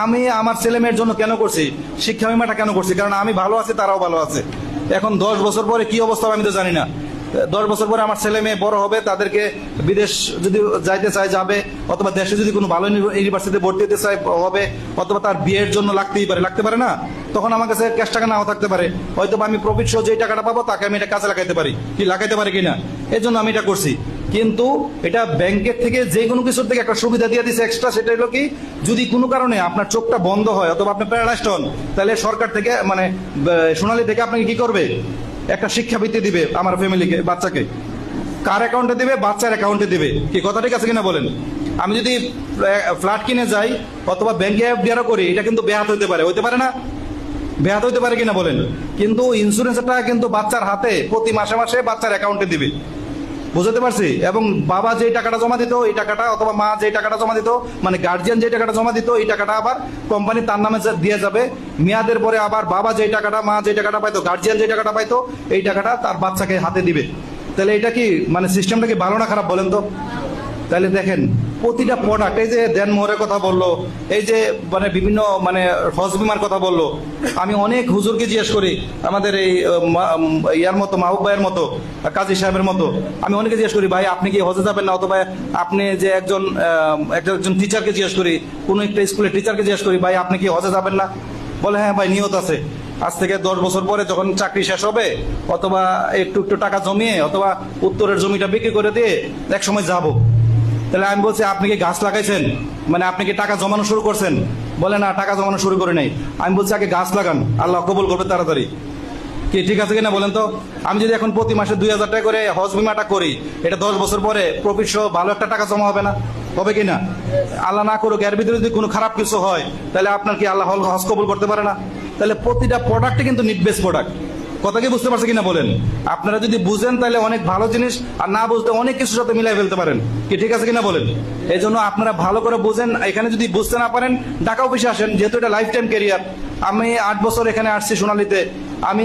আমি আমার ছেলে মেয়ের জন্য কেন করছি, শিক্ষা বিমাটা কেন করছি, কারণ আমি ভালো আছি, তারাও ভালো আছে। এখন 10 বছর পরে কি অবস্থা হবে আমি তো জানি না। 10 বছর পরে আমার ছেলে মেয়ে বড় হবে, তাদেরকে বিদেশ যদি যাইতে চায় যাবে, অথবা দেশে যদি কোনো ভালো ইউনিভার্সিটিতে ভর্তি হতে চায় হবে, অথবা তার বিয়ের জন্য লাগতে পারে না, তখন আমার কাছে ক্যাশ টাকা নাও থাকতে পারে, হয়তো আমি প্রফিট সহ যে টাকাটা পাবো তাকে আমি এটা কাজে লাগাইতে পারি, লাগাইতে পারি কিনা, এই জন্য আমি এটা করছি। কিন্তু এটা ব্যাংকের থেকে যে কোনো কিছুর থেকে একটা সুবিধা দিয়ে দিচ্ছে এক্সট্রা, সেটা হলো কি, যদি কোনো কারণে আপনার চোখটা বন্ধ হয় অথবা আপনি প্যারালাইজড হন, তাহলে সরকার থেকে মানে সোনালী থেকে আপনাকে কি করবে, একটা শিক্ষাবৃত্তি দিবে আমার ফ্যামিলিকে, বাচ্চাকে। কার অ্যাকাউন্টে দিবে? বাচ্চার অ্যাকাউন্টে দিবে। কি কথা ঠিক আছে কিনা বলেন? আমি যদি ফ্ল্যাট কিনে যাই অথবা ব্যাংকে এফডিআরও করি, এটা কিন্তু বেহাত হইতে পারে না? বেহাত হইতে পারে কিনা বলেন? কিন্তু ইন্স্যুরেন্সের টাকা কিন্তু বাচ্চার হাতে প্রতি মাসে মাসে বাচ্চার অ্যাকাউন্টে দিবে। বুঝতে পারছি? এবং বাবা যে টাকাটা জমা দিত এই টাকাটা, অথবা মা যে টাকাটা জমা দিত, মানে গার্জিয়ান যে টাকাটা জমা দিত, এই টাকাটা আবার কোম্পানি তার নামে দিয়ে যাবে। মেয়াদের পরে আবার বাবা যে টাকাটা, মা যে টাকাটা পাইতো, গার্জিয়ান যে টাকাটা পাইতো, এই টাকাটা তার বাচ্চাকে হাতে দিবে। তাহলে এটা কি মানে সিস্টেমটা কি ভালো না খারাপ বলেন তো? তাহলে দেখেন প্রতিটা প্রোডাক্ট, এই যে দেনমোহরের কথা বললো, এই যে মানে বিভিন্ন মানে হজ বিমার কথা বললো, আমি অনেক হুজুরকে জিজ্ঞেস করি, আমাদের এই ইয়ার মতো মাহবুব ভাইয়ের মতো, কাজী সাহেবের মতো, আমি অনেকে জিজ্ঞেস করি, ভাই আপনি কি হজে যাবেন না? অথবা আপনি যে একজন টিচারকে জিজ্ঞেস করি, কোনো একটা স্কুলের টিচারকে জিজ্ঞেস করি, ভাই আপনি কি হজে যাবেন না? বলে হ্যাঁ ভাই, নিয়ত আছে। আজ থেকে 10 বছর পরে যখন চাকরি শেষ হবে, অথবা একটু একটু টাকা জমিয়ে, অথবা উত্তরের জমিটা বিক্রি করে দিয়ে এক সময় যাব। তাহলে আমি বলছি, আপনি কি গাছ লাগাইছেন? মানে আপনি কি টাকা জমানো শুরু করছেন? বলে না, টাকা জমানো শুরু করে নাই। আমি বলছি আগে গাছ লাগান, আল্লাহ কবুল করবে তাড়াতাড়ি। কি ঠিক আছে কিনা বলেন তো? আমি যদি এখন প্রতি মাসে 2000 টাকা করে হজ বিমাটা করি, এটা 10 বছর পরে প্রফিট সহ ভালো একটা টাকা জমা হবে না? হবে কিনা? আল্লাহ না করুক, এর ভিতরে যদি কোনো খারাপ কিছু হয়, তাহলে আপনার কি আল্লাহ হজ কবুল করতে পারে না? তাহলে প্রতিটা প্রোডাক্টে কিন্তু নিট বেস প্রোডাক্ট। কথা কি বুঝতে পারছে কিনা বলেন? আপনারা যদি বুঝেন তাহলে অনেক ভালো জিনিস, আর না বুঝতে অনেক কিছুর সাথে মিলাই ফেলতে পারেন। কি ঠিক আছে কিনা বলেন? এই জন্য আপনারা ভালো করে বুঝেন। এখানে যদি বুঝতে না পারেন, ঢাকা অফিসে আসেন, যেহেতু এটা লাইফ টাইম ক্যারিয়ার। আমি 8 বছর এখানে আসছি সোনালীতে। আমি